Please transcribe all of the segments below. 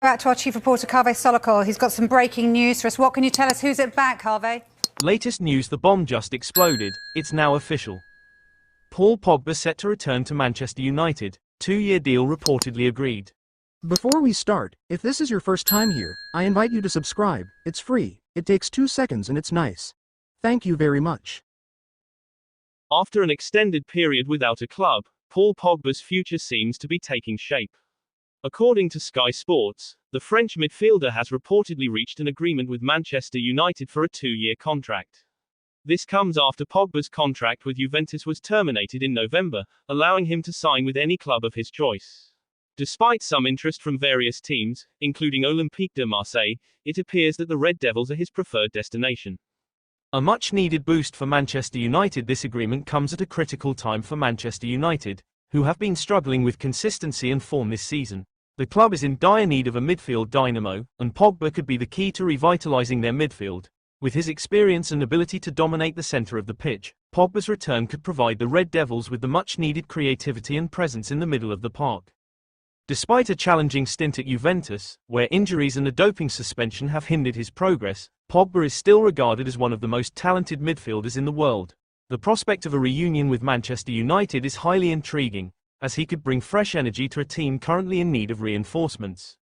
Back to our chief reporter, Carve Solokol. He's got some breaking news for us. What can you tell us? Who's it back, Carve? Latest news: the bomb just exploded. It's now official. Paul Pogba set to return to Manchester United. 2-year deal reportedly agreed. Before we start, if this is your first time here, I invite you to subscribe. It's free, it takes 2 seconds and it's nice. Thank you very much. After an extended period without a club, Paul Pogba's future seems to be taking shape. According to Sky Sports, the French midfielder has reportedly reached an agreement with Manchester United for a 2-year contract. This comes after Pogba's contract with Juventus was terminated in November, allowing him to sign with any club of his choice. Despite some interest from various teams, including Olympique de Marseille, it appears that the Red Devils are his preferred destination. A much-needed boost for Manchester United. This agreement comes at a critical time for Manchester United, who have been struggling with consistency and form this season. The club is in dire need of a midfield dynamo, and Pogba could be the key to revitalizing their midfield. With his experience and ability to dominate the center of the pitch, Pogba's return could provide the Red Devils with the much-needed creativity and presence in the middle of the park. Despite a challenging stint at Juventus, where injuries and a doping suspension have hindered his progress, Pogba is still regarded as one of the most talented midfielders in the world. The prospect of a reunion with Manchester United is highly intriguing, as he could bring fresh energy to a team currently in need of reinforcements.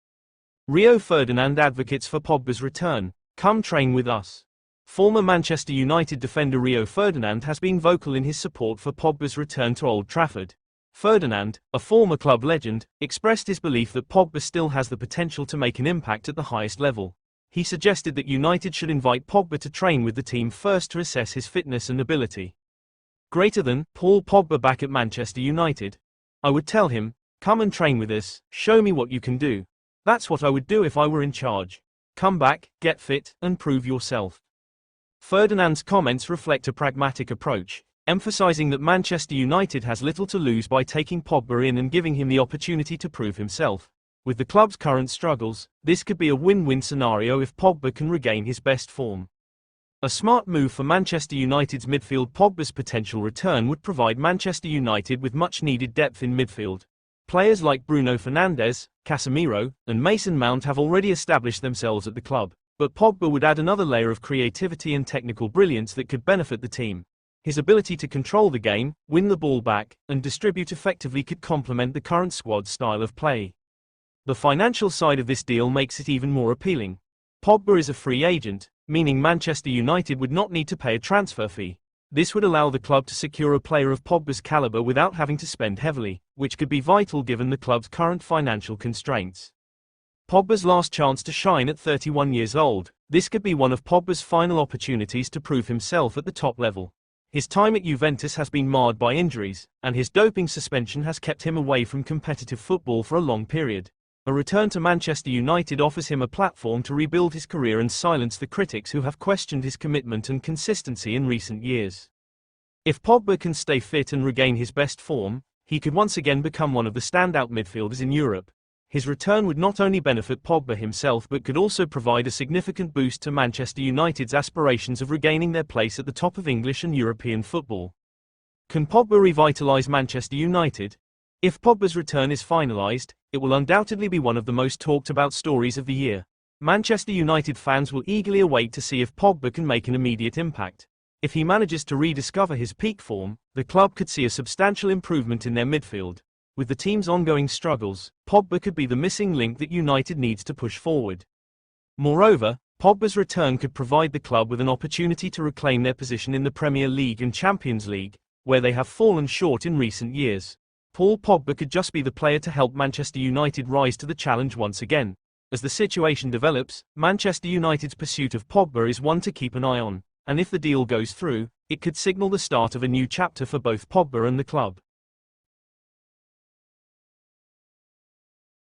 Rio Ferdinand advocates for Pogba's return. "Come train with us." Former Manchester United defender Rio Ferdinand has been vocal in his support for Pogba's return to Old Trafford. Ferdinand, a former club legend, expressed his belief that Pogba still has the potential to make an impact at the highest level. He suggested that United should invite Pogba to train with the team first to assess his fitness and ability. Greater than Paul Pogba back at Manchester United. "I would tell him, come and train with us, show me what you can do. That's what I would do if I were in charge. Come back, get fit, and prove yourself." Ferdinand's comments reflect a pragmatic approach, emphasizing that Manchester United has little to lose by taking Pogba in and giving him the opportunity to prove himself. With the club's current struggles, this could be a win-win scenario if Pogba can regain his best form. A smart move for Manchester United's midfield. Pogba's potential return would provide Manchester United with much-needed depth in midfield. Players like Bruno Fernandes, Casemiro, and Mason Mount have already established themselves at the club, but Pogba would add another layer of creativity and technical brilliance that could benefit the team. His ability to control the game, win the ball back, and distribute effectively could complement the current squad's style of play. The financial side of this deal makes it even more appealing. Pogba is a free agent, meaning Manchester United would not need to pay a transfer fee. This would allow the club to secure a player of Pogba's caliber without having to spend heavily, which could be vital given the club's current financial constraints. Pogba's last chance to shine at 31 years old. This could be one of Pogba's final opportunities to prove himself at the top level. His time at Juventus has been marred by injuries, and his doping suspension has kept him away from competitive football for a long period. A return to Manchester United offers him a platform to rebuild his career and silence the critics who have questioned his commitment and consistency in recent years. If Pogba can stay fit and regain his best form, he could once again become one of the standout midfielders in Europe. His return would not only benefit Pogba himself but could also provide a significant boost to Manchester United's aspirations of regaining their place at the top of English and European football. Can Pogba revitalise Manchester United? If Pogba's return is finalised, it will undoubtedly be one of the most talked about stories of the year. Manchester United fans will eagerly await to see if Pogba can make an immediate impact. If he manages to rediscover his peak form, the club could see a substantial improvement in their midfield. With the team's ongoing struggles, Pogba could be the missing link that United needs to push forward. Moreover, Pogba's return could provide the club with an opportunity to reclaim their position in the Premier League and Champions League, where they have fallen short in recent years. Paul Pogba could just be the player to help Manchester United rise to the challenge once again. As the situation develops, Manchester United's pursuit of Pogba is one to keep an eye on, and if the deal goes through, it could signal the start of a new chapter for both Pogba and the club.